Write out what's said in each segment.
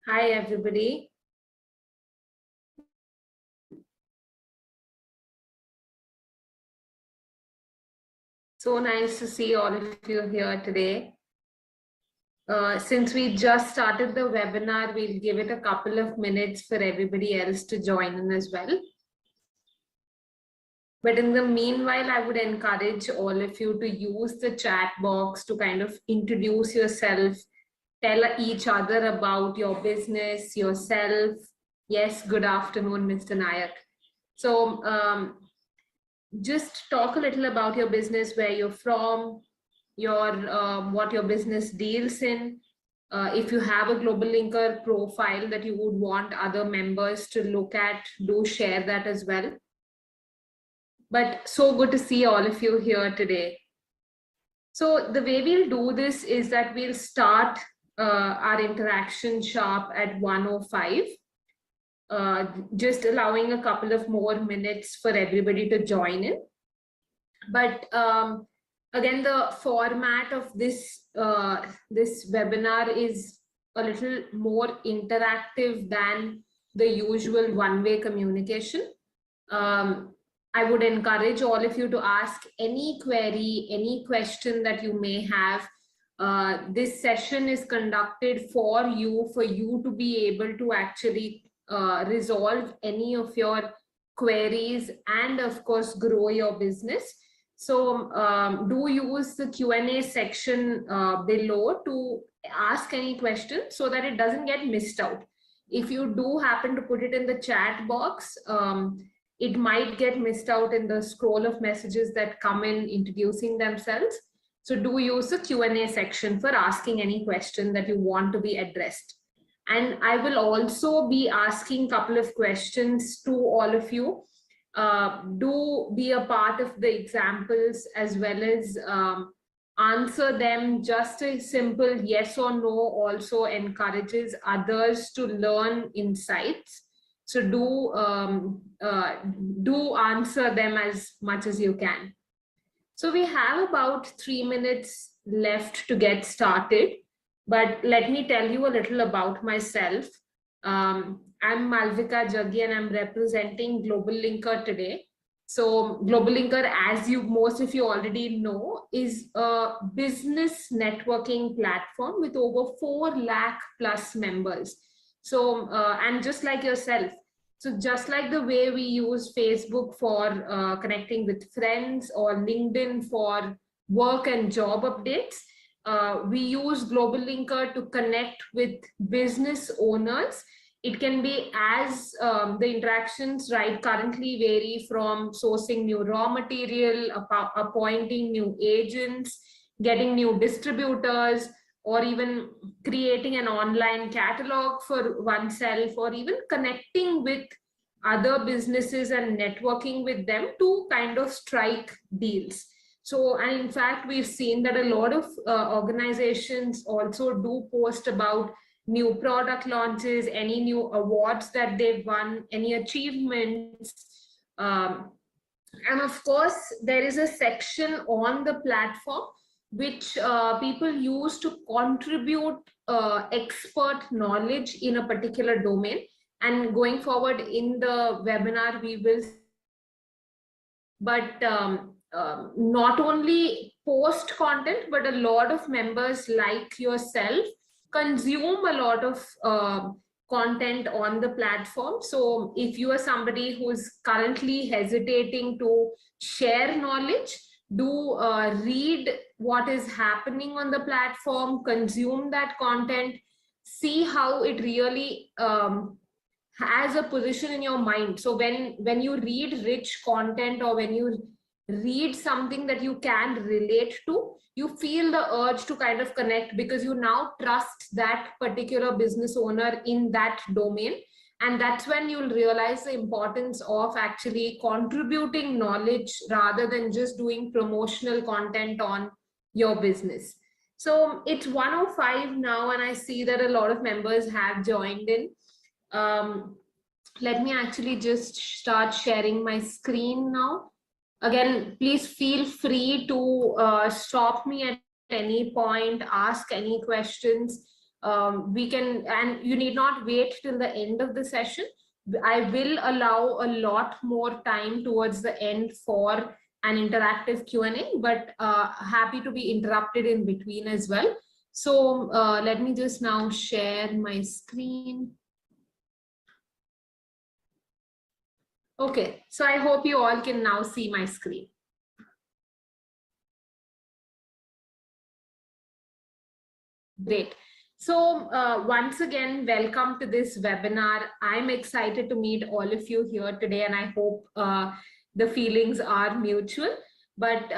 Hi, everybody. So nice to see all of you here today. Since we just started the webinar, we'll give it a couple of minutes for everybody else to join in as well. But in the meanwhile, I would encourage all of you to use the chat box to kind of introduce yourself, tell each other about your business, yourself. Yes, good afternoon, Mr. Nayak. So just talk a little about your business, where you're from, your what your business deals in. If you have a GlobalLinker profile that you would want other members to look at, do share that as well. But so good to see all of you here today. So the way we'll do this is that we'll start our interaction sharp at 1:05. Just allowing a couple of more minutes for everybody to join in. But again, the format of this webinar is a little more interactive than the usual one-way communication. I would encourage all of you to ask any query, any question that you may have. This session is conducted for you to be able to actually resolve any of your queries and of course grow your business. So do use the Q&A section below to ask any questions so that it doesn't get missed out. If you do happen to put it in the chat box, it might get missed out in the scroll of messages that come in introducing themselves. So do use the Q&A section for asking any question that you want to be addressed. And I will also be asking a couple of questions to all of you. Do be a part of the examples as well as answer them. Just a simple yes or no also encourages others to learn insights. So do answer them as much as you can. So we have about 3 minutes left to get started, but let me tell you a little about myself. I'm Malvika Jaggi and I'm representing GlobalLinker today. So GlobalLinker, as most of you already know, is a business networking platform with over 4 lakh plus members. So, and just like yourself, so just like the way we use Facebook for connecting with friends or LinkedIn for work and job updates, we use GlobalLinker to connect with business owners. It can be as the interactions currently vary from sourcing new raw material, appointing new agents, getting new distributors, or even creating an online catalog for oneself, or even connecting with other businesses and networking with them to kind of strike deals. So, and in fact, we've seen that a lot of organizations also do post about new product launches, any new awards that they've won, any achievements. And of course, there is a section on the platform which people use to contribute expert knowledge in a particular domain. And going forward in the webinar, we will, but not only post content, but a lot of members like yourself consume a lot of content on the platform. So if you are somebody who is currently hesitating to share knowledge, do read what is happening on the platform, consume that content, see how it really has a position in your mind. So when you read rich content, or when you read something that you can relate to, you feel the urge to kind of connect, because you now trust that particular business owner in that domain. And that's when you'll realize the importance of actually contributing knowledge rather than just doing promotional content on your business. So it's 1:05 now, and I see that a lot of members have joined in. Let me actually just start sharing my screen now. Again, please feel free to stop me at any point, ask any questions. we can, and you need not wait till the end of the session. I will allow a lot more time towards the end for an interactive Q&A, but happy to be interrupted in between as well. So let me just now share my screen. Okay, so I hope you all can now see my screen. Great. So once again, welcome to this webinar. I'm excited to meet all of you here today, and I hope the feelings are mutual. But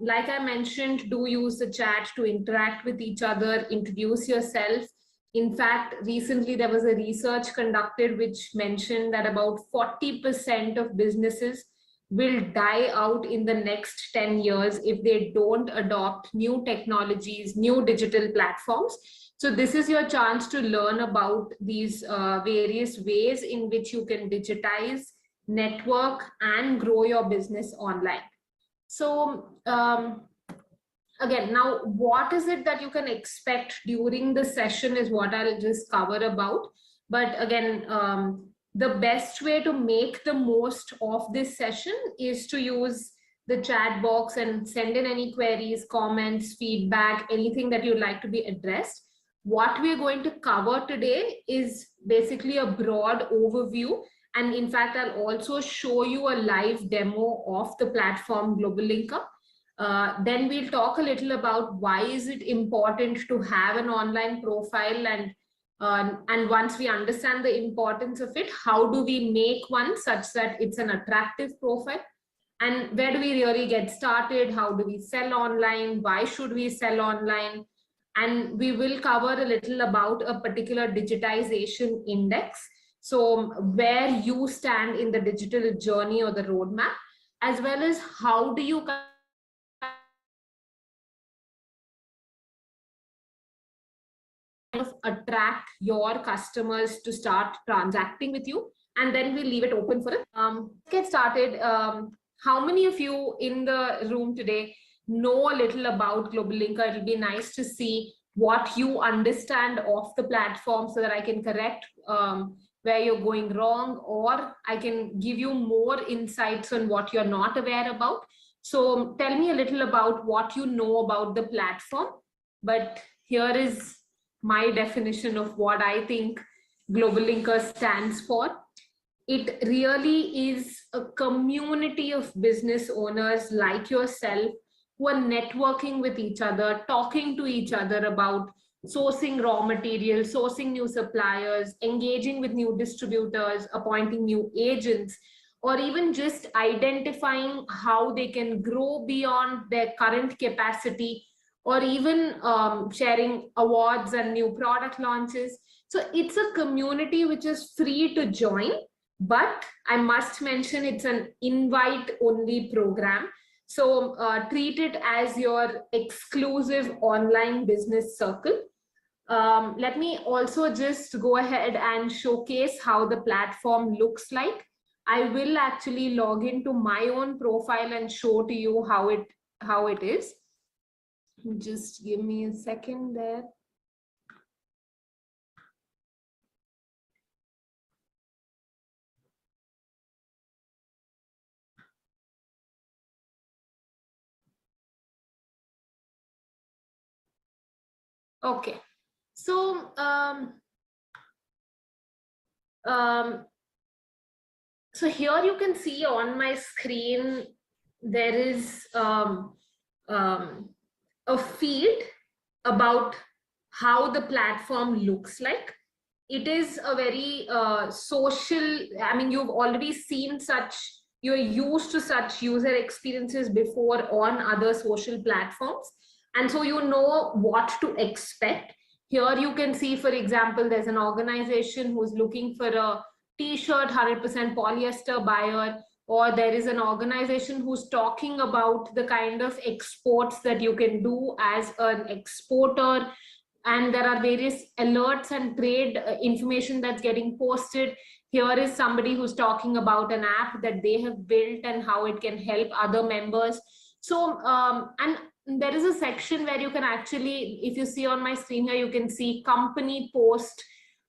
like I mentioned, do use the chat to interact with each other, introduce yourself. In fact, recently there was a research conducted which mentioned that about 40% of businesses will die out in the next 10 years if they don't adopt new technologies, new digital platforms. So this is your chance to learn about these various ways in which you can digitize, network, and grow your business online. So again, now what is it that you can expect during the session is what I'll just cover about. But again, the best way to make the most of this session is to use the chat box and send in any queries, comments, feedback, anything that you'd like to be addressed. What we're going to cover today is basically a broad overview. And in fact, I'll also show you a live demo of the platform GlobalLinker. Then we'll talk a little about why is it important to have an online profile, and once we understand the importance of it, how do we make one such that it's an attractive profile, and where do we really get started, how do we sell online, why should we sell online, and we will cover a little about a particular digitization index, so where you stand in the digital journey or the roadmap, as well as how do you attract your customers to start transacting with you, and then we'll leave it open for it. Get started. How many of you in the room today know a little about GlobalLinker? It'll be nice to see what you understand of the platform so that I can correct where you're going wrong, or I can give you more insights on what you're not aware about. So tell me a little about what you know about the platform. But here is my definition of what I think GlobalLinker stands for. It really is a community of business owners like yourself who are networking with each other, talking to each other about sourcing raw materials, sourcing new suppliers, engaging with new distributors, appointing new agents, or even just identifying how they can grow beyond their current capacity, or even sharing awards and new product launches. So it's a community which is free to join, but I must mention it's an invite-only program. So treat it as your exclusive online business circle. Let me also just go ahead and showcase how the platform looks like. I will actually log into my own profile and show to you how it is. Just give me a second there. Okay, so so here you can see on my screen there is a feed about how the platform looks like. It is a very social, I mean, you've already seen such, you're used to such user experiences before on other social platforms. And so you know what to expect. Here you can see, for example, there's an organization who's looking for a t-shirt 100% polyester buyer, or there is an organization who's talking about the kind of exports that you can do as an exporter, and there are various alerts and trade information that's getting posted. Here is somebody who's talking about an app that they have built and how it can help other members. So and there is a section where you can actually, if you see on my screen here, you can see company post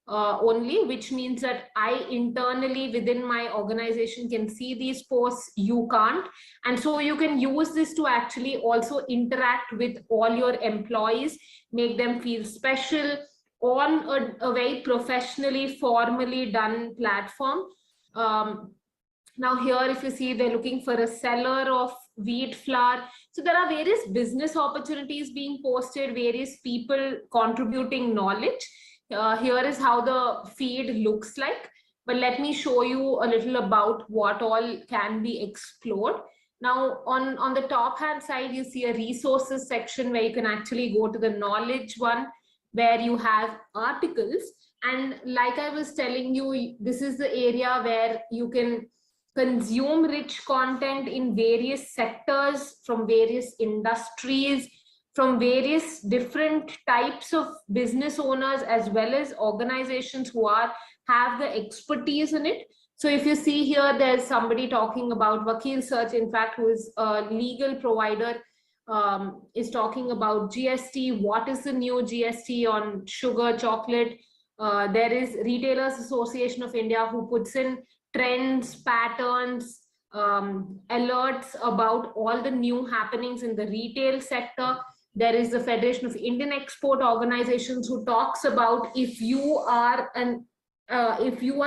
only, which means that I internally within my organization can see these posts, you can't. And so you can use this to actually also interact with all your employees, make them feel special on a very professionally, formally done platform. Now here, if you see, they're looking for a seller of wheat flour. So there are various business opportunities being posted, various people contributing knowledge. Here is how the feed looks like. But let me show you a little about what all can be explored. Now, on the top hand side, you see a resources section where you can actually go to the knowledge one, where you have articles. And like I was telling you, this is the area where you can consume rich content in various sectors, from various industries, from various different types of business owners, as well as organizations who have the expertise in it. So if you see here, there's somebody talking about Vakil Search, in fact, who is a legal provider, is talking about GST. What is the new GST on sugar, chocolate? There is Retailers Association of India, who puts in trends, patterns, alerts about all the new happenings in the retail sector. There is the Federation of Indian Export Organizations, who talks about if you are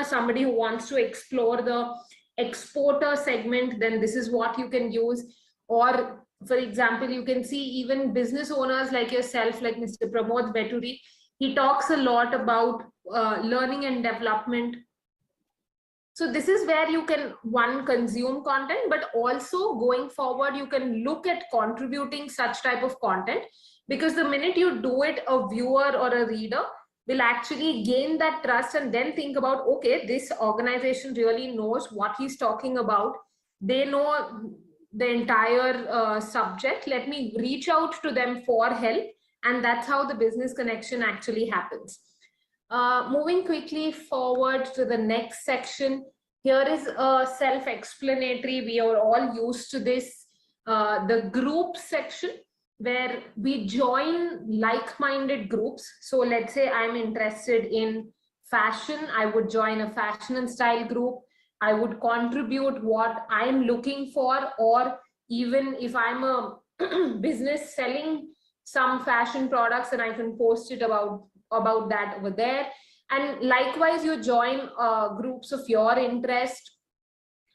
somebody who wants to explore the exporter segment, then this is what you can use. Or for example, you can see even business owners like yourself, like Mr. Pramod Veturi, he talks a lot about learning and development. So this is where you can, one, consume content, but also going forward, you can look at contributing such type of content, because the minute you do it, a viewer or a reader will actually gain that trust and then think about, okay, this organization really knows what he's talking about. They know the entire subject. Let me reach out to them for help. And that's how the business connection actually happens. Moving quickly forward to the next section, here is a self-explanatory. We are all used to this, the group section, where we join like-minded groups. So let's say I'm interested in fashion. I would join a fashion and style group. I would contribute what I'm looking for, or even if I'm a business selling some fashion products, and I can post it about that over there. And likewise, you join groups of your interest,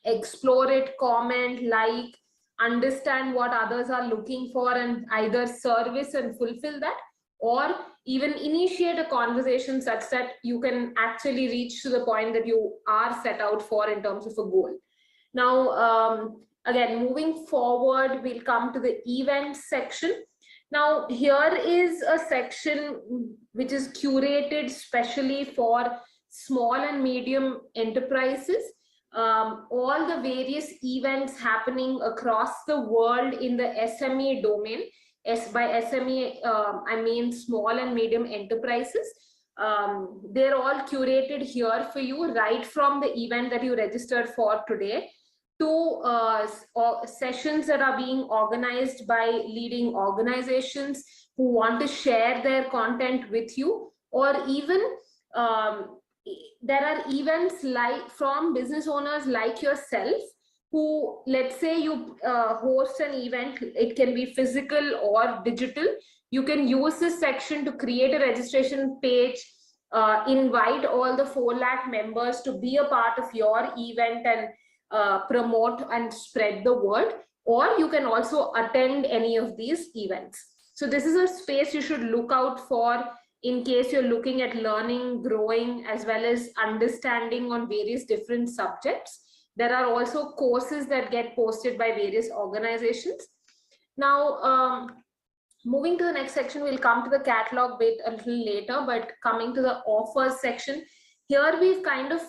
explore it, comment, like, understand what others are looking for, and either service and fulfill that, or even initiate a conversation such that you can actually reach to the point that you are set out for in terms of a goal. Now, again, moving forward, we'll come to the events section. Now, here is a section which is curated specially for small and medium enterprises. All the various events happening across the world in the SME domain. By SME, I mean small and medium enterprises. They're all curated here for you, right from the event that you registered for today, to sessions that are being organized by leading organizations who want to share their content with you, or even there are events like from business owners like yourself, who, let's say you host an event, it can be physical or digital. You can use this section to create a registration page, invite all the 4 lakh members to be a part of your event and promote and spread the word, or you can also attend any of these events. So this is a space you should look out for in case you're looking at learning, growing, as well as understanding on various different subjects. There are also courses that get posted by various organizations. Now, moving to the next section, we'll come to the catalog bit a little later, but coming to the offers section, here we've kind of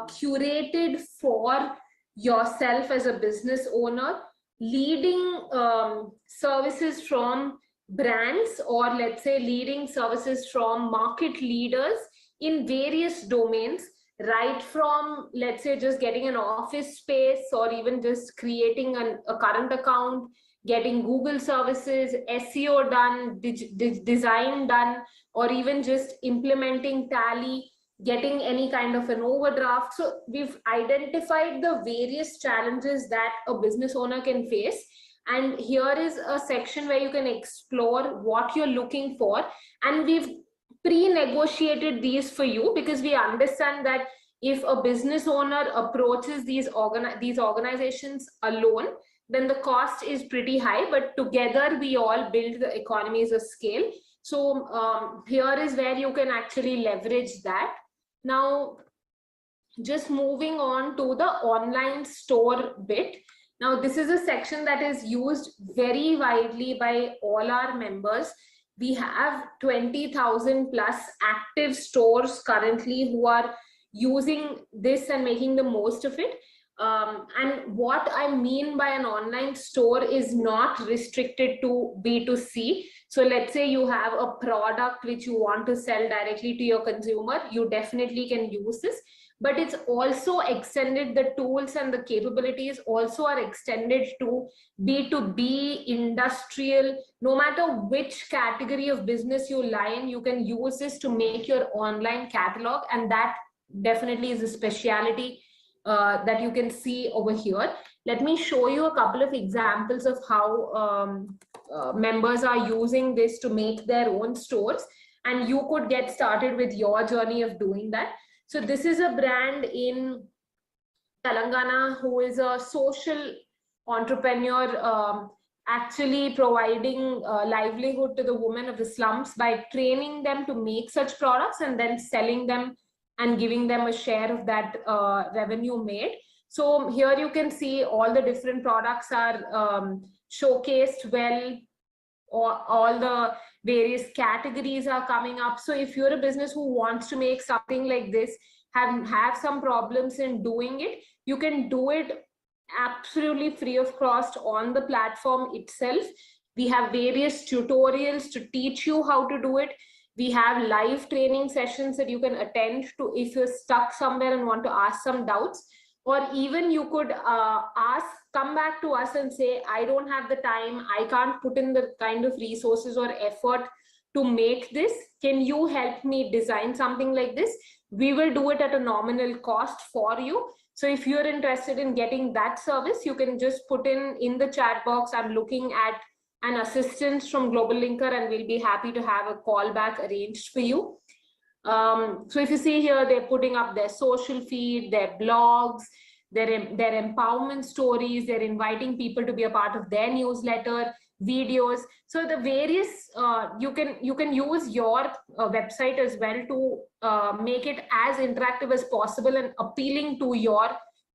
curated for yourself as a business owner, leading services from brands, or let's say leading services from market leaders in various domains, right from, let's say, just getting an office space, or even just creating a current account, getting Google services, SEO done, design done, or even just implementing Tally, getting any kind of an overdraft. So we've identified the various challenges that a business owner can face. And here is a section where you can explore what you're looking for. And we've pre-negotiated these for you because we understand that if a business owner approaches these organizations alone, then the cost is pretty high, but together we all build the economies of scale. So here is where you can actually leverage that. Now, just moving on to the online store bit. Now, this is a section that is used very widely by all our members. We have 20,000 plus active stores currently who are using this and making the most of it. And what I mean by an online store is not restricted to B2C. So let's say you have a product which you want to sell directly to your consumer, you definitely can use this. But it's also extended, the tools and the capabilities also are extended to B2B, industrial, no matter which category of business you lie in, you can use this to make your online catalog. And that definitely is a speciality that you can see over here. Let me show you a couple of examples of how members are using this to make their own stores, and you could get started with your journey of doing that. So this is a brand in Telangana who is a social entrepreneur, actually providing livelihood to the women of the slums by training them to make such products and then selling them and giving them a share of that revenue made. So here you can see all the different products are showcased well, or all the various categories are coming up. So if you're a business who wants to make something like this, have some problems in doing it, you can do it absolutely free of cost on the platform itself. We have various tutorials to teach you how to do it. We have live training sessions that you can attend to if you're stuck somewhere and want to ask some doubts. Or even you could come back to us and say, I don't have the time, I can't put in the kind of resources or effort to make this. Can you help me design something like this? We will do it at a nominal cost for you. So if you're interested in getting that service, you can just put in the chat box, I'm looking at an assistance from GlobalLinker, and we'll be happy to have a call back arranged for you. So if you see here, they're putting up their social feed, their blogs, their empowerment stories, they're inviting people to be a part of their newsletter, videos. So the various, you can use your website as well to make it as interactive as possible and appealing to your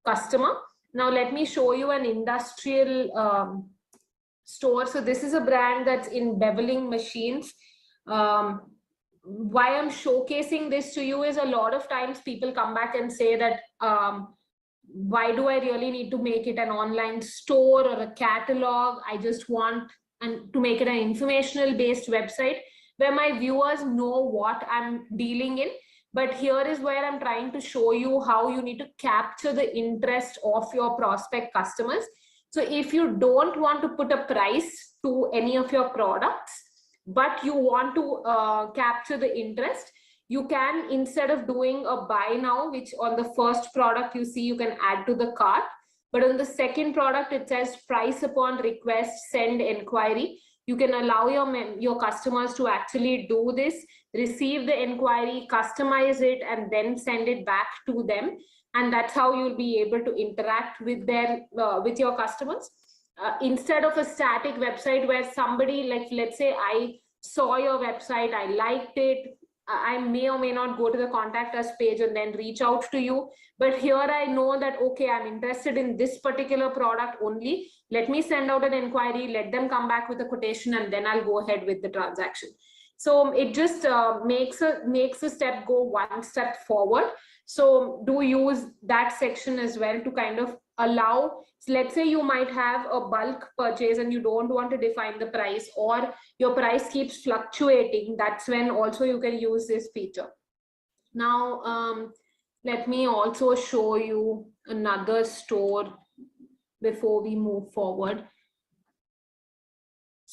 customer. Now let me show you an industrial store. So this is a brand that's in beveling machines. Why I'm showcasing this to you is a lot of times people come back and say that why do I really need to make it an online store or a catalog? I just want to make it an informational based website where my viewers know what I'm dealing in. But here is where I'm trying to show you how you need to capture the interest of your prospect customers. So if you don't want to put a price to any of your products, but you want to capture the interest, you can, instead of doing a buy now, which on the first product you see you can add to the cart, but on the second product it says price upon request, send inquiry. You can allow your customers to actually do this, receive the inquiry, customize it, and then send it back to them. And that's how you'll be able to interact with with your customers. Instead of a static website where somebody, like, let's say I saw your website, I liked it, I may or may not go to the contact us page and then reach out to you. But here I know that, okay, I'm interested in this particular product only. Let me send out an inquiry, let them come back with a quotation, and then I'll go ahead with the transaction. So it just makes a step go one step forward. So do use that section as well to kind of allow, so let's say you might have a bulk purchase and you don't want to define the price, or your price keeps fluctuating. That's when also you can use this feature. Now, let me also show you another store before we move forward.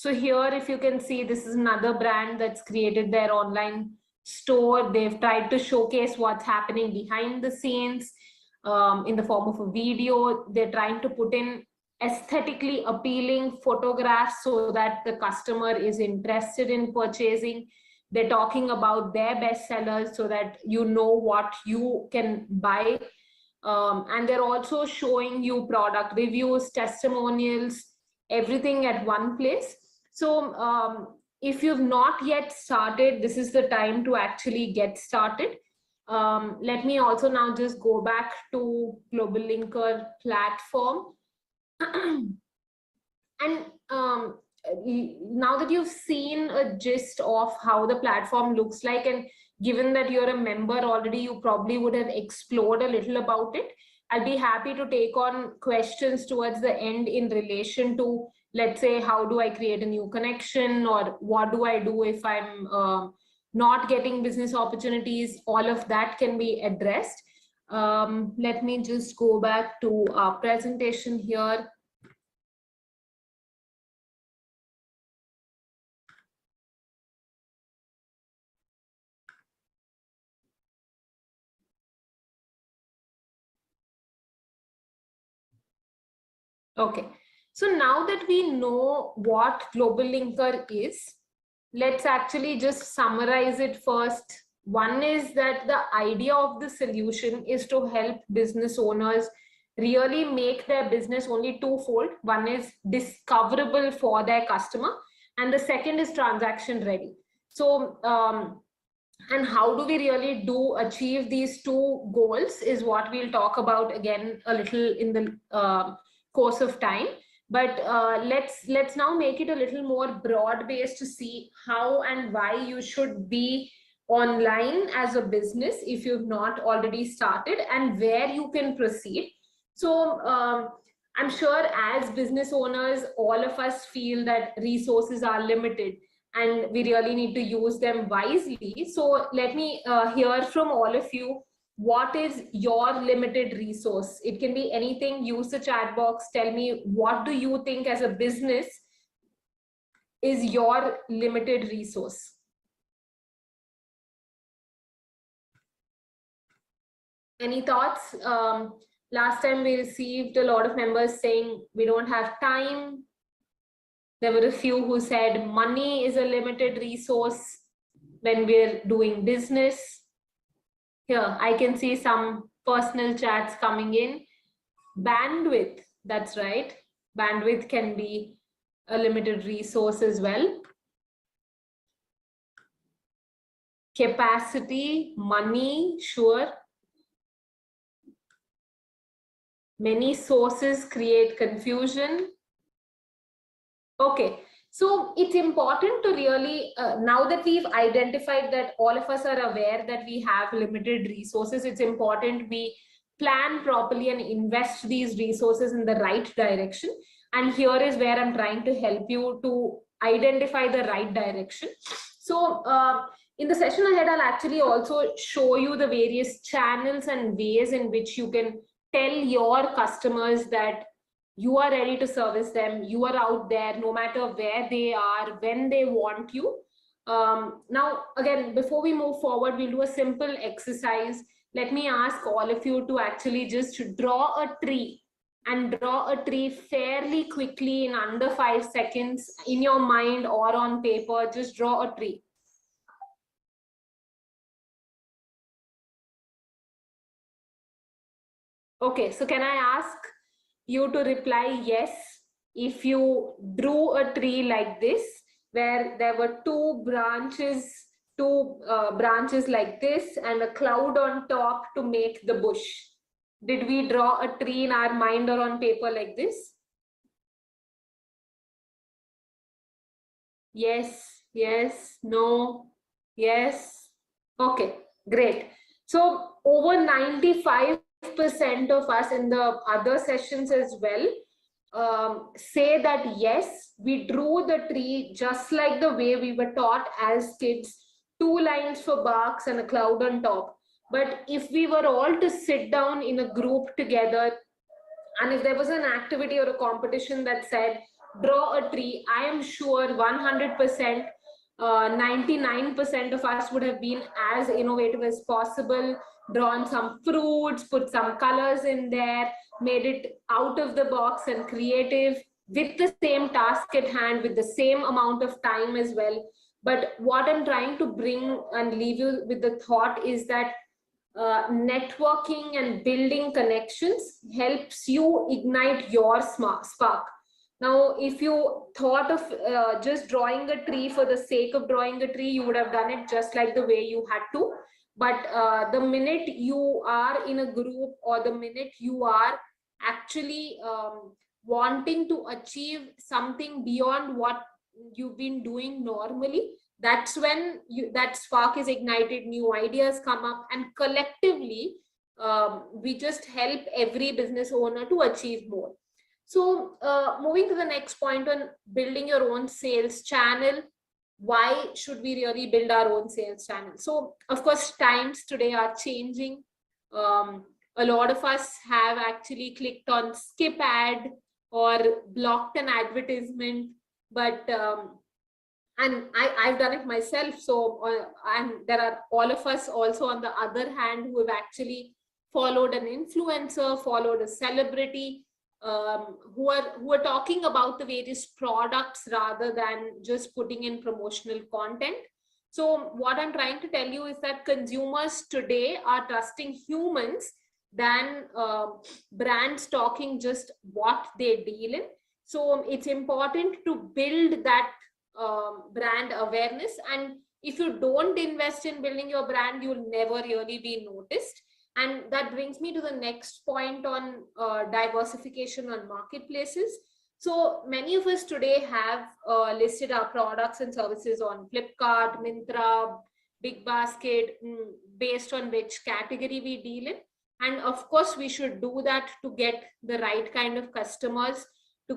So here, if you can see, this is another brand that's created their online store. They've tried to showcase what's happening behind the scenes in the form of a video. They're trying to put in aesthetically appealing photographs so that the customer is interested in purchasing. They're talking about their best sellers so that you know what you can buy. And they're also showing you product reviews, testimonials, everything at one place. So if you've not yet started, this is the time to actually get started. Let me also now just go back to GlobalLinker platform. And now that you've seen a gist of how the platform looks like, and given that you're a member already, you probably would have explored a little about it. I'll be happy to take on questions towards the end in relation to, let's say, how do I create a new connection, or what do I do if I'm not getting business opportunities. All of that can be addressed. Let me just go back to our presentation here. Okay, so now that we know what GlobalLinker is, let's actually just summarize it first. One is that the idea of the solution is to help business owners really make their business only twofold. One is discoverable for their customer, and the second is transaction ready. So, and how do we really do achieve these two goals is what we'll talk about again a little in the course of time. But let's now make it a little more broad based to see how and why you should be online as a business if you've not already started, and where you can proceed. So I'm sure as business owners, all of us feel that resources are limited and we really need to use them wisely. So let me hear from all of you. What is your limited resource? It can be anything. Use the chat box. Tell me, what do you think as a business is your limited resource? Any thoughts? Last time we received a lot of members saying we don't have time. There were a few who said money is a limited resource when we're doing business. Here, I can see some personal chats coming in. Bandwidth, that's right. Bandwidth can be a limited resource as well. Capacity, money, sure. Many sources create confusion. Okay, so it's important to really, now that we've identified that all of us are aware that we have limited resources, it's important we plan properly and invest these resources in the right direction. And here is where I'm trying to help you to identify the right direction. So in the session ahead, I'll actually also show you the various channels and ways in which you can tell your customers that you are ready to service them. You are out there no matter where they are, when they want you. Now, again, before we move forward, we'll do a simple exercise. Let me ask all of you to actually just draw a tree, and draw a tree fairly quickly in under 5 seconds in your mind or on paper. Just draw a tree. Okay, so can I ask you to reply yes if you drew a tree like this, where there were two branches like this and a cloud on top to make the bush? Did we draw a tree in our mind or on paper like this? Yes, yes, no, yes. Okay, great. So over 95% of us in the other sessions as well say that yes, we drew the tree just like the way we were taught as kids, 2 lines for barks and a cloud on top. But if we were all to sit down in a group together, and if there was an activity or a competition that said, draw a tree. I am sure 100%, 99% of us would have been as innovative as possible, drawn some fruits, put some colors in there, made it out of the box and creative with the same task at hand, with the same amount of time as well. But what I'm trying to bring and leave you with the thought is that networking and building connections helps you ignite your spark. Now, if you thought of just drawing a tree for the sake of drawing a tree, you would have done it just like the way you had to. But the minute you are in a group, or the minute you are actually wanting to achieve something beyond what you've been doing normally, that's when that spark is ignited, new ideas come up, and collectively we just help every business owner to achieve more. So moving to the next point on building your own sales channel, why should we really build our own sales channel? So of course, times today are changing. A lot of us have actually clicked on skip ad or blocked an advertisement, but and I've done it myself. So and there are all of us also on the other hand who have actually followed an influencer, followed a celebrity, who are talking about the various products rather than just putting in promotional content. So what I'm trying to tell you is that consumers today are trusting humans than brands talking just what they deal in. So it's important to build that brand awareness, and if you don't invest in building your brand, you'll never really be noticed. And that brings me to the next point on diversification on marketplaces. So many of us today have listed our products and services on Flipkart, Myntra, Big Basket, based on which category we deal in. And of course, we should do that to get the right kind of customers, to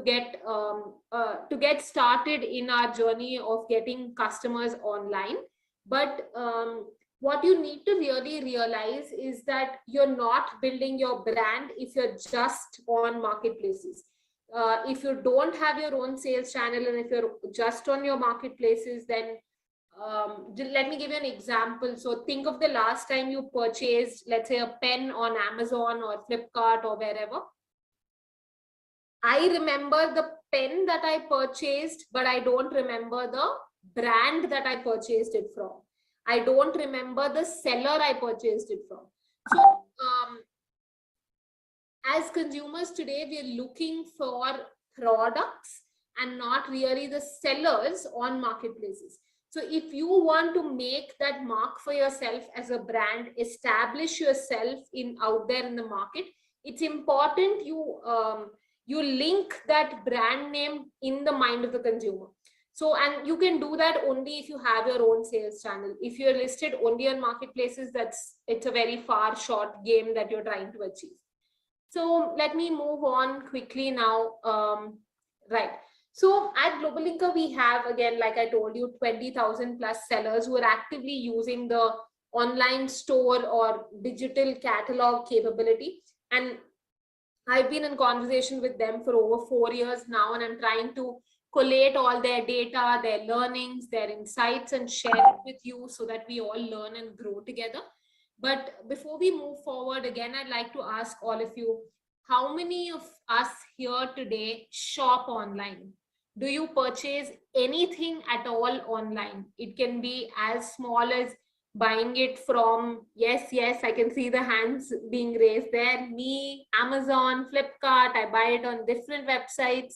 get started in our journey of getting customers online. But what you need to really realize is that you're not building your brand if you're just on marketplaces. If you don't have your own sales channel and if you're just on your marketplaces, then let me give you an example. So think of the last time you purchased, let's say, a pen on Amazon or Flipkart or wherever. I remember the pen that I purchased, but I don't remember the brand that I purchased it from. I don't remember the seller I purchased it from. So as consumers today, we're looking for products and not really the sellers on marketplaces. So if you want to make that mark for yourself as a brand, establish yourself out there in the market, it's important you link that brand name in the mind of the consumer. So, and you can do that only if you have your own sales channel. If you're listed only on marketplaces, it's a very far short game that you're trying to achieve. So let me move on quickly now. Right. So at GlobalLinker, we have, again, like I told you, 20,000 plus sellers who are actively using the online store or digital catalog capability. And I've been in conversation with them for over 4 years now, and I'm trying to collate all their data, their learnings, their insights, and share it with you so that we all learn and grow together. But before we move forward, again, I'd like to ask all of you, how many of us here today shop online? Do you purchase anything at all online? It can be as small as buying it from, yes, I can see the hands being raised there. Me, Amazon, Flipkart, I buy it on different websites.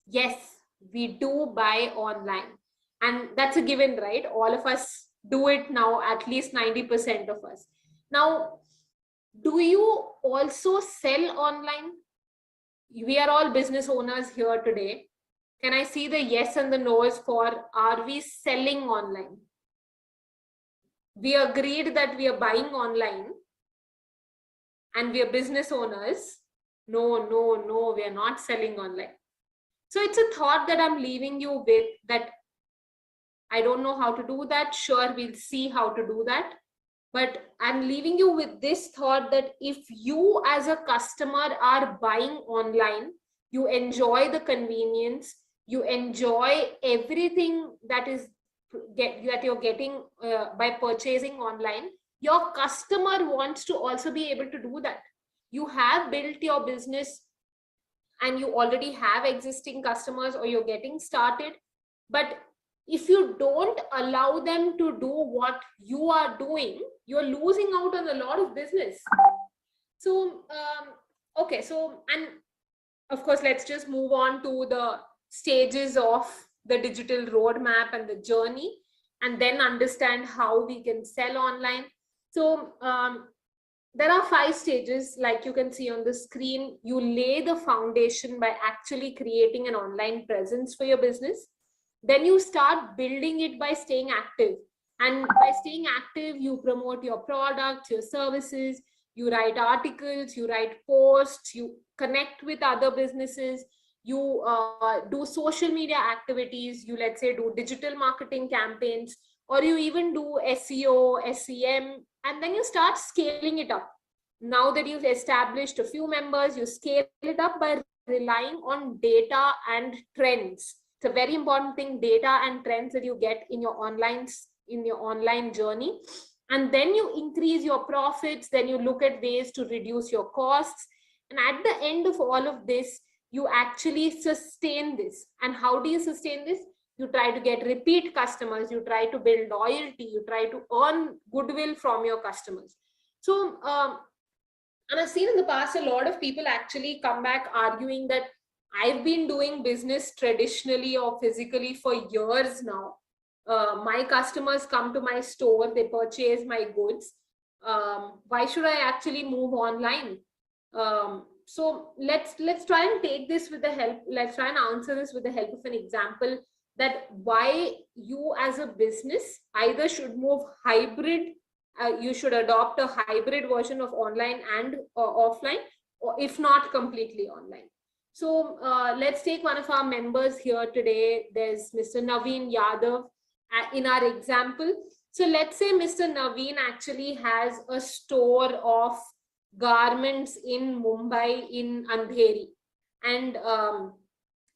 Yes, we do buy online. And that's a given, right? All of us do it now, at least 90% of us. Now, do you also sell online? We are all business owners here today. Can I see the yes and the no's for, are we selling online? We agreed that we are buying online and we are business owners. No, we are not selling online. So it's a thought that I'm leaving you with, that I don't know how to do that. Sure, we'll see how to do that. But I'm leaving you with this thought that if you as a customer are buying online, you enjoy the convenience, you enjoy everything that you're getting by purchasing online, your customer wants to also be able to do that. You have built your business and you already have existing customers, or you're getting started, but if you don't allow them to do what you are doing, you're losing out on a lot of business. So okay, so, and of course, let's just move on to the stages of the digital roadmap and the journey, and then understand how we can sell online. So there are 5 stages, like you can see on the screen. You lay the foundation by actually creating an online presence for your business. Then you start building it by staying active. And by staying active, you promote your products, your services, you write articles, you write posts, you connect with other businesses, you do social media activities, you, let's say, do digital marketing campaigns, or you even do SEO, SEM, and then you start scaling it up. Now that you've established a few members, you scale it up by relying on data and trends. It's a very important thing, data and trends that you get in your online journey. And then you increase your profits, then you look at ways to reduce your costs. And at the end of all of this, you actually sustain this. And how do you sustain this? You try to get repeat customers, you try to build loyalty, you try to earn goodwill from your customers. So, and I've seen in the past a lot of people actually come back arguing that I've been doing business traditionally or physically for years now. My customers come to my store, they purchase my goods. Why should I actually move online? So let's try and take this with the help. Let's try and answer this with the help of an example, that why you as a business either should move hybrid, you should adopt a hybrid version of online and offline, or if not completely online. So let's take one of our members here today. There's Mr. Naveen Yadav in our example. So let's say Mr. Naveen actually has a store of garments in Mumbai, in Andheri, and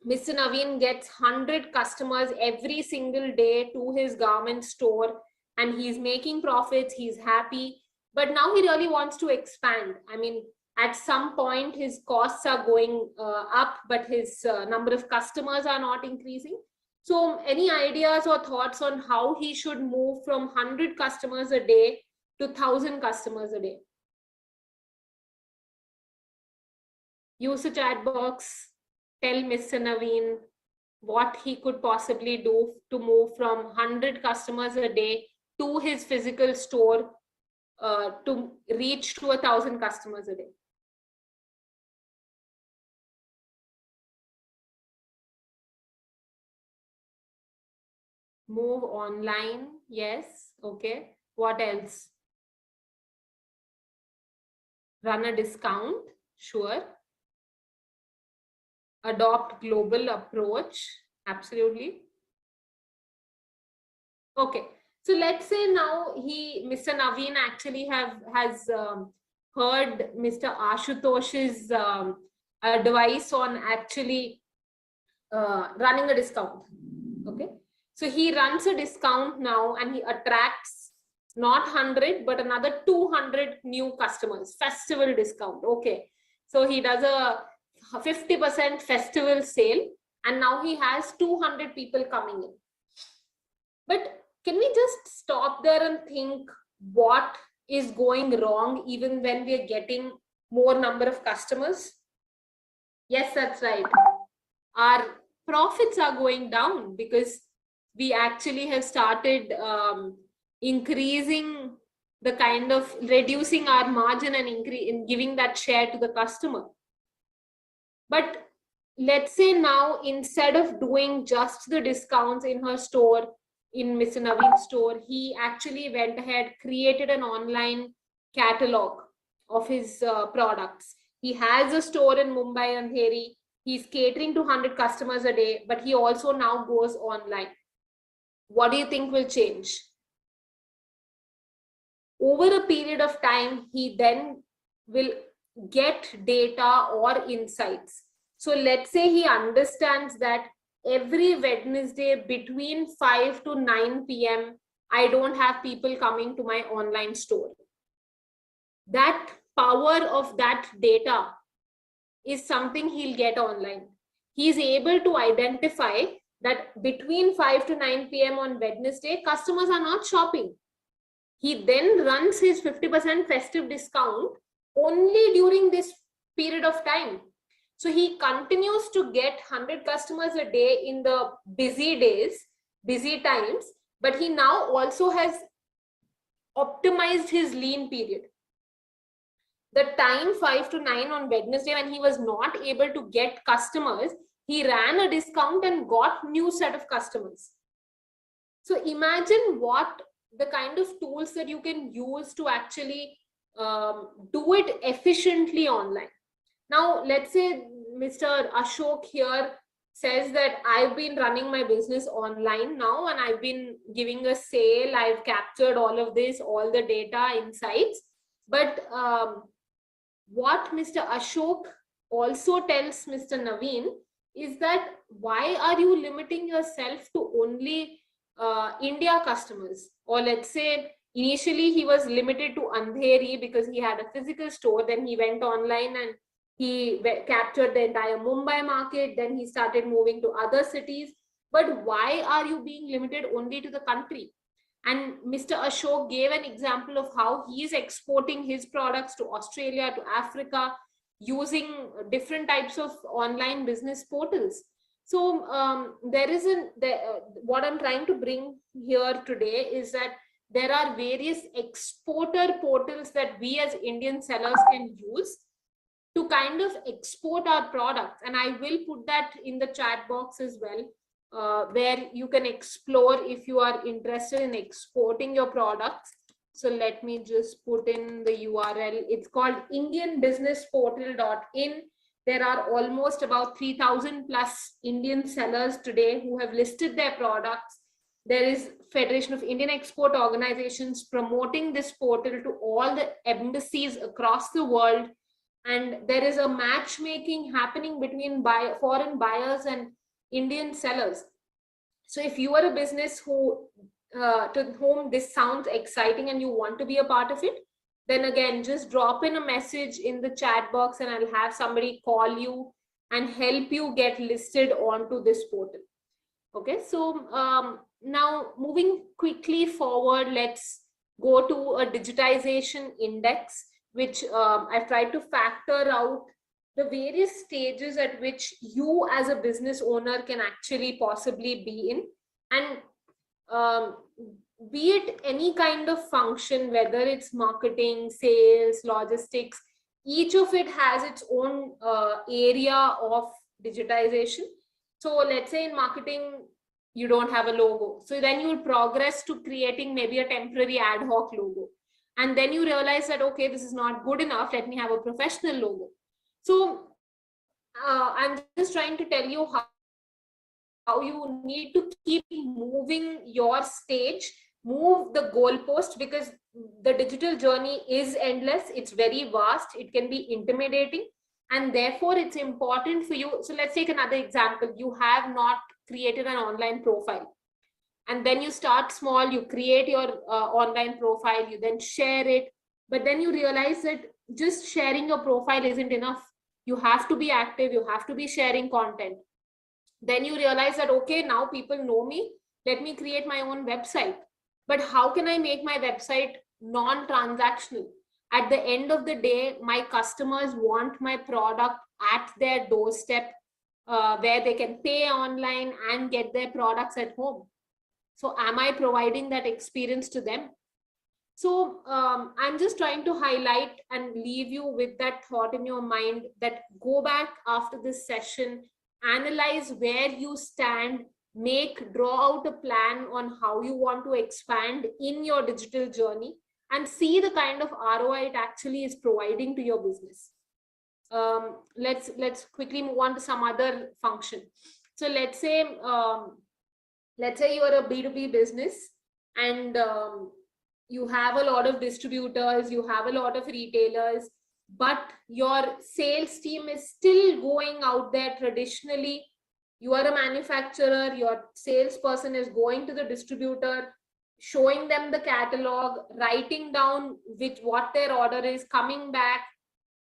Mr. Naveen gets 100 customers every single day to his garment store, and he's making profits, he's happy, but now he really wants to expand. I mean, at some point his costs are going up, but his number of customers are not increasing. So any ideas or thoughts on how he should move from 100 customers a day to 1,000 customers a day? Use the chat box, tell Mr. Naveen what he could possibly do to move from 100 customers a day to his physical store to reach to 1,000 customers a day. Move online, yes, okay. What else? Run a discount, sure. Adopt global approach, absolutely. Okay, so let's say now Mr. Naveen actually has heard Mr. Ashutosh's advice on actually running a discount. Okay, so he runs a discount now and he attracts not 100 but another 200 new customers. Festival discount. Okay, so he does a 50% festival sale and now he has 200 people coming in. But can we just stop there and think what is going wrong even when we are getting more number of customers? Yes, that's right. Our profits are going down because we actually have started increasing the kind of reducing our margin and in giving that share to the customer. But let's say now, instead of doing just the discounts in her store, in Mr. Naveen's store, he actually went ahead, created an online catalog of his products. He has a store in Mumbai and Andheri. He's catering to 100 customers a day, but he also now goes online. What do you think will change? Over a period of time, he then will get data or insights. So let's say he understands that every Wednesday between 5 to 9 p.m., I don't have people coming to my online store. That power of that data is something he'll get online. He's able to identify that between 5 to 9 p.m. on Wednesday, customers are not shopping. He then runs his 50% festive discount only during this period of time. So he continues to get 100 customers a day in the busy days, busy times, but he now also has optimized his lean period. The time 5 to 9 on Wednesday, when he was not able to get customers, he ran a discount and got new set of customers. So imagine what the kind of tools that you can use to actually do it efficiently online. Now, let's say Mr. Ashok here says that I've been running my business online now and I've been giving a sale. I've captured all of this, all the data, insights. But what Mr. Ashok also tells Mr. Naveen is that why are you limiting yourself to only India customers? Or let's say initially he was limited to Andheri because he had a physical store. Then he went online and he captured the entire Mumbai market. Then he started moving to other cities. But why are you being limited only to the country? And Mr. Ashok gave an example of how he is exporting his products to Australia, to Africa, using different types of online business portals. So what I'm trying to bring here today is that there are various exporter portals that we as Indian sellers can use to kind of export our products. And I will put that in the chat box as well, where you can explore if you are interested in exporting your products. So let me just put in the URL. It's called indianbusinessportal.in. There are almost about 3,000 plus Indian sellers today who have listed their products. There is Federation of Indian Export Organizations promoting this portal to all the embassies across the world. And there is a matchmaking happening between foreign buyers and Indian sellers. So if you are a business who to whom this sounds exciting and you want to be a part of it, then again, just drop in a message in the chat box and I'll have somebody call you and help you get listed onto this portal. Okay, so now moving quickly forward, let's go to a digitization index, which I've tried to factor out the various stages at which you as a business owner can actually possibly be in. And be it any kind of function, whether it's marketing, sales, logistics, each of it has its own area of digitization. So let's say in marketing, you don't have a logo. So then you will progress to creating maybe a temporary ad hoc logo. And then you realize that, okay, this is not good enough. Let me have a professional logo. So I'm just trying to tell you how you need to keep moving your stage, move the goalpost, because the digital journey is endless. It's very vast. It can be intimidating. And therefore, it's important for you. So let's take another example. You have not created an online profile. And then you start small, you create your online profile, you then share it. But then you realize that just sharing your profile isn't enough. You have to be active. You have to be sharing content. Then you realize that, okay, now people know me. Let me create my own website. But how can I make my website non-transactional? At the end of the day, my customers want my product at their doorstep, where they can pay online and get their products at home. So am I providing that experience to them? So I'm just trying to highlight and leave you with that thought in your mind, that go back after this session, analyze where you stand, draw out a plan on how you want to expand in your digital journey, and see the kind of ROI it actually is providing to your business. Let's quickly move on to some other function. So let's say you are a B2B business and you have a lot of distributors, you have a lot of retailers, but your sales team is still going out there traditionally, You are a manufacturer, your salesperson is going to the distributor, showing them the catalog, writing down what their order is, coming back.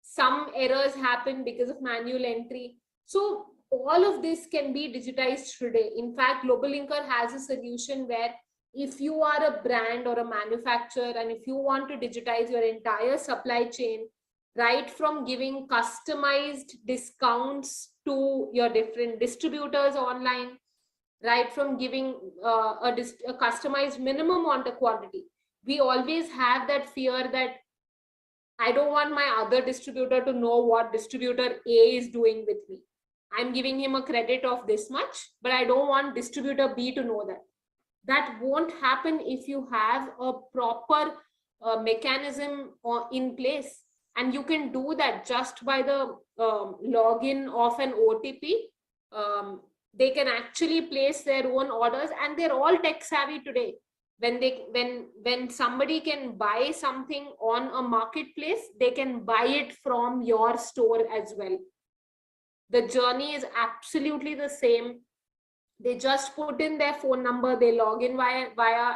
Some errors happen because of manual entry. So all of this can be digitized today. In fact, GlobalLinker has a solution where if you are a brand or a manufacturer and if you want to digitize your entire supply chain, right from giving customized discounts to your different distributors online, right from giving a customized minimum order quantity. We always have that fear that I don't want my other distributor to know what distributor A is doing with me. I'm giving him a credit of this much, but I don't want distributor B to know that. That won't happen if you have a proper mechanism in place. And you can do that just by the login of an OTP. They can actually place their own orders, and they're all tech savvy today. When somebody can buy something on a marketplace, they can buy it from your store as well. The journey is absolutely the same. They just put in their phone number, they log in via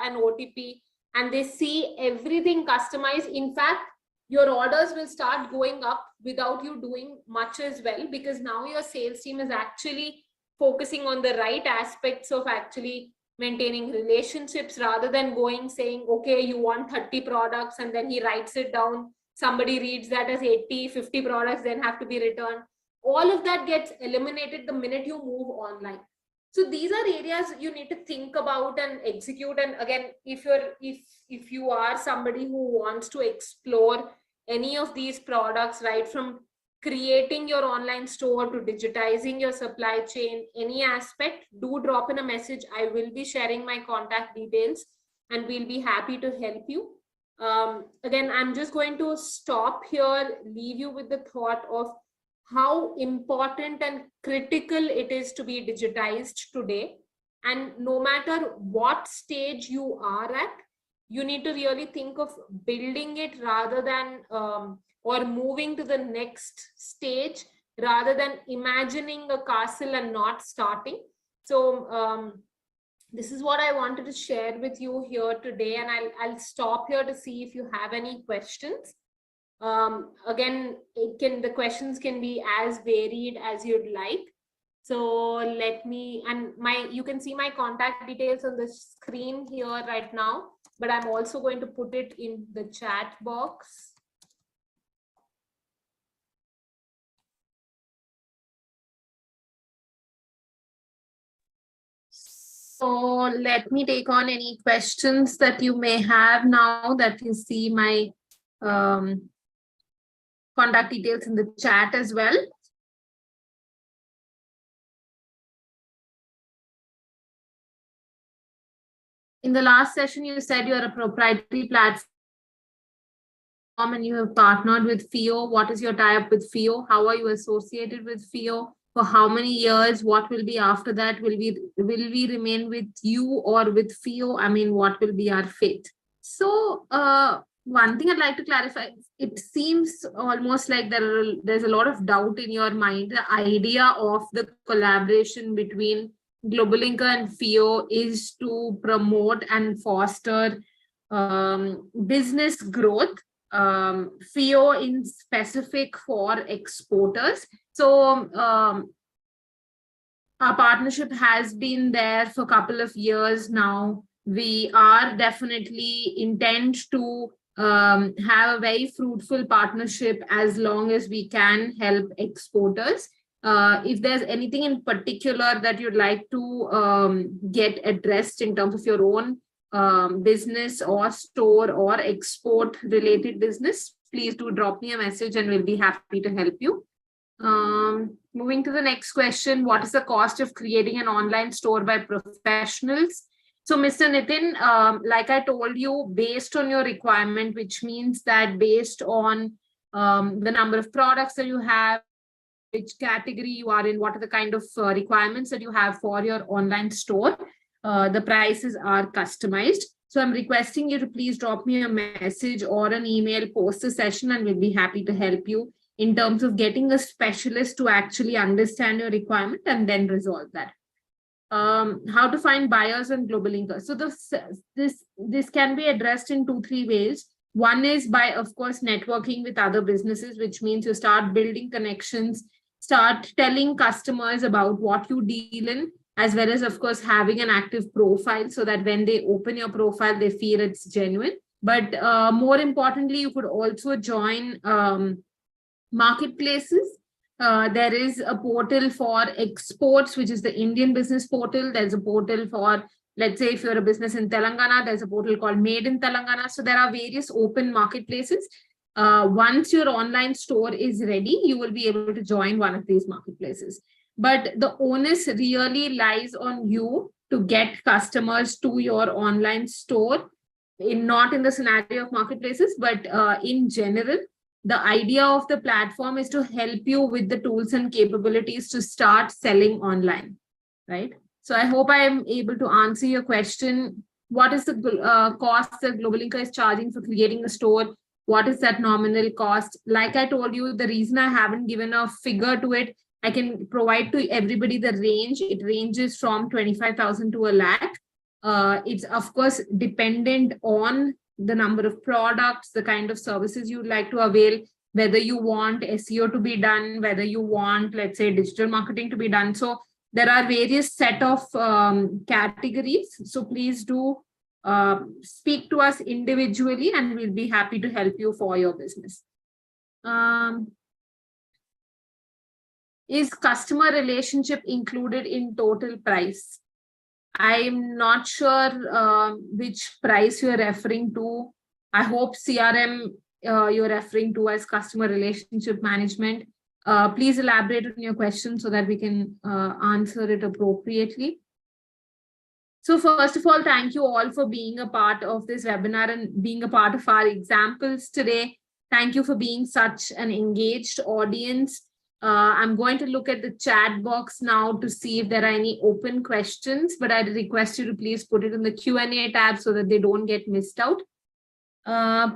an OTP, and they see everything customized. In fact, your orders will start going up without you doing much as well, because now your sales team is actually focusing on the right aspects of actually maintaining relationships, rather than going saying, okay, you want 30 products, and then he writes it down. Somebody reads that as 80, 50 products, then have to be returned. All of that gets eliminated the minute you move online. So these are areas you need to think about and execute. And again, if you are somebody who wants to explore any of these products, right from creating your online store to digitizing your supply chain, any aspect, do drop in a message. I will be sharing my contact details and we'll be happy to help you. Again, I'm just going to stop here, leave you with the thought of how important and critical it is to be digitized today. And no matter what stage you are at, you need to really think of building it rather than or moving to the next stage, rather than imagining a castle and not starting. So this is what I wanted to share with you here today, and I'll stop here to see if you have any questions. Again, the questions can be as varied as you'd like. So let me, and you can see my contact details on the screen here right now, but I'm also going to put it in the chat box. So let me take on any questions that you may have now that you see my contact details in the chat as well. In the last session, you said you're a proprietary platform and you have partnered with FIO. What is your tie-up with FIO? How are you associated with FIO? For how many years? What will be after that? Will we remain with you or with FIO? I mean, what will be our fate? So one thing I'd like to clarify, it seems almost like there's a lot of doubt in your mind. The idea of the collaboration between GlobalLinker and FIO is to promote and foster business growth, FIO in specific for exporters. So our partnership has been there for a couple of years now. We are definitely intent to have a very fruitful partnership as long as we can help exporters. If there's anything in particular that you'd like to get addressed in terms of your own business or store or export related business, please do drop me a message and we'll be happy to help you. Moving to the next question, what is the cost of creating an online store by professionals? So Mr. Nitin, like I told you, based on your requirement, which means that based on the number of products that you have, which category you are in, what are the kind of requirements that you have for your online store, the prices are customized. So I'm requesting you to please drop me a message or an email post the session and we'll be happy to help you. in terms of getting a specialist to actually understand your requirement and then resolve that. How to find buyers on GlobalLinker. So this can be addressed in 2-3 ways. One is by, of course, networking with other businesses, which means you start building connections, start telling customers about what you deal in, as well as, of course, having an active profile so that when they open your profile, they feel it's genuine. But more importantly, you could also join marketplaces. There is a portal for exports, which is the Indian business portal. There's a portal for, let's say, if you're a business in Telangana, there's a portal called Made in Telangana. So there are various open marketplaces. Once your online store is ready, you will be able to join one of these marketplaces. But the onus really lies on you to get customers to your online store, not in the scenario of marketplaces, but in general. The idea of the platform is to help you with the tools and capabilities to start selling online, right? So I hope I am able to answer your question. What is the cost that GlobalLinker is charging for creating a store? What is that nominal cost? Like I told you, the reason I haven't given a figure to it, I can provide to everybody the range. It ranges from 25,000 to a lakh. It's, of course, dependent on the number of products, the kind of services you'd like to avail, whether you want SEO to be done, whether you want, let's say, digital marketing to be done. So there are various set of categories. So please do speak to us individually and we'll be happy to help you for your business. Is customer relationship included in total price? I'm not sure which price you're referring to. I hope CRM you're referring to as customer relationship management. Please elaborate on your question so that we can answer it appropriately. So first of all, thank you all for being a part of this webinar and being a part of our examples today. Thank you for being such an engaged audience. I'm going to look at the chat box now to see if there are any open questions, but I'd request you to please put it in the Q&A tab so that they don't get missed out.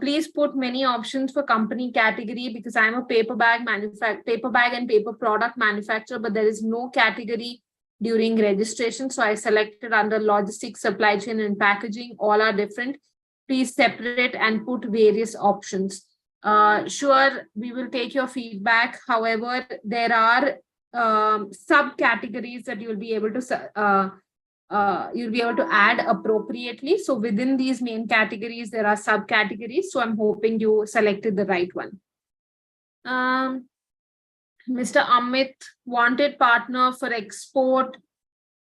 Please put many options for company category because I'm a paper bag and paper product manufacturer, but there is no category during registration. So I selected under logistics, supply chain and packaging. All are different. Please separate and put various options. Sure, we will take your feedback. However, there are subcategories that you'll be able to add appropriately. So within these main categories, there are subcategories. So I'm hoping you selected the right one. Mr. Amit, wanted partner for export.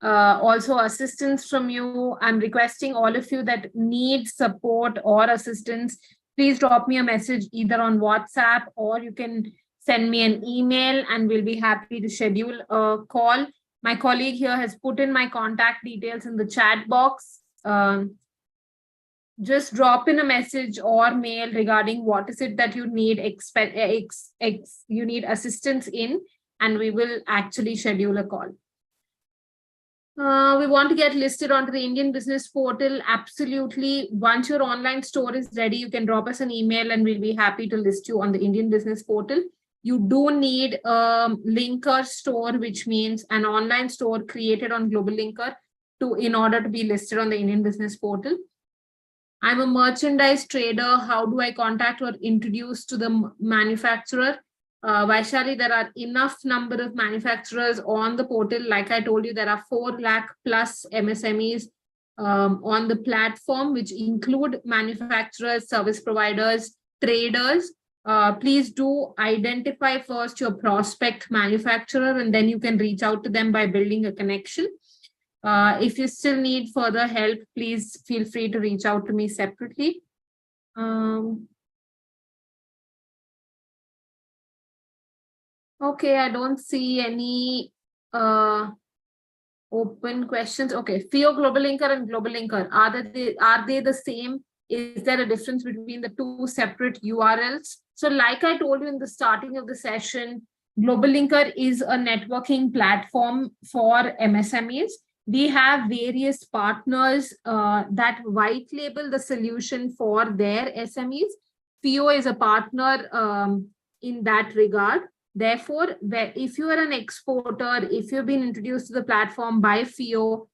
Also assistance from you. I'm requesting all of you that need support or assistance. Please drop me a message either on WhatsApp or you can send me an email and we'll be happy to schedule a call. My colleague here has put in my contact details in the chat box. Just drop in a message or mail regarding what is it that you need you need assistance in, and we will actually schedule a call. We want to get listed onto the Indian business portal. Absolutely. Once your online store is ready, you can drop us an email and we'll be happy to list you on the Indian business portal. You do need a linker store, which means an online store created on GlobalLinker in order to be listed on the Indian business portal. I'm a merchandise trader. How do I contact or introduce to the manufacturer? Vaishali, there are enough number of manufacturers on the portal. Like I told you, there are 4 lakh plus MSMEs on the platform, which include manufacturers, service providers, traders. Please do identify first your prospect manufacturer, and then you can reach out to them by building a connection. If you still need further help, please feel free to reach out to me separately. Okay, I don't see any open questions. Okay, FIO GlobalLinker and GlobalLinker, are they the same? Is there a difference between the two separate URLs? So like I told you in the starting of the session, GlobalLinker is a networking platform for MSMEs. We have various partners that white label the solution for their SMEs. FIO is a partner in that regard. Therefore, if you are an exporter, if you've been introduced to the platform by FIO,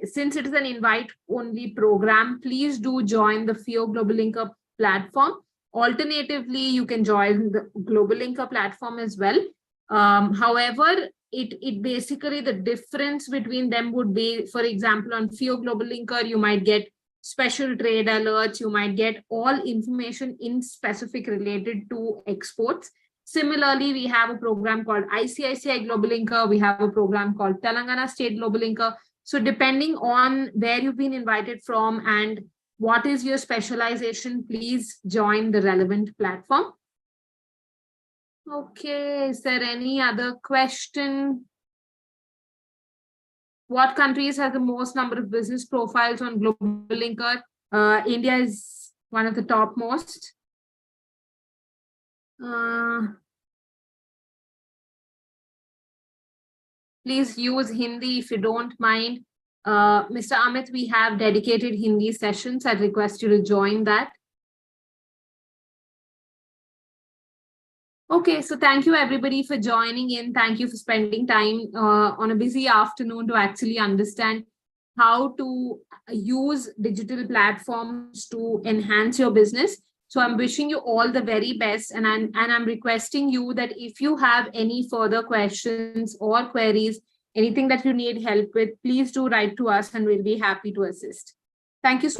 since it is an invite-only program, please do join the FIO GlobalLinker platform. Alternatively, you can join the GlobalLinker platform as well. However, it basically, the difference between them would be, for example, on FIO GlobalLinker, you might get special trade alerts, you might get all information in specific related to exports. Similarly, we have a program called ICICI GlobalLinker. We have a program called Telangana State GlobalLinker. So depending on where you've been invited from and what is your specialization, please join the relevant platform. Okay, is there any other question? What countries have the most number of business profiles on GlobalLinker? India is one of the topmost. Please use Hindi if you don't mind. Mr. Amit, we have dedicated Hindi sessions. I'd request you to join that. Okay, so thank you everybody for joining in. Thank you for spending time on a busy afternoon to actually understand how to use digital platforms to enhance your business. So I'm wishing you all the very best, and I'm requesting you that if you have any further questions or queries, anything that you need help with, please do write to us and we'll be happy to assist. Thank you so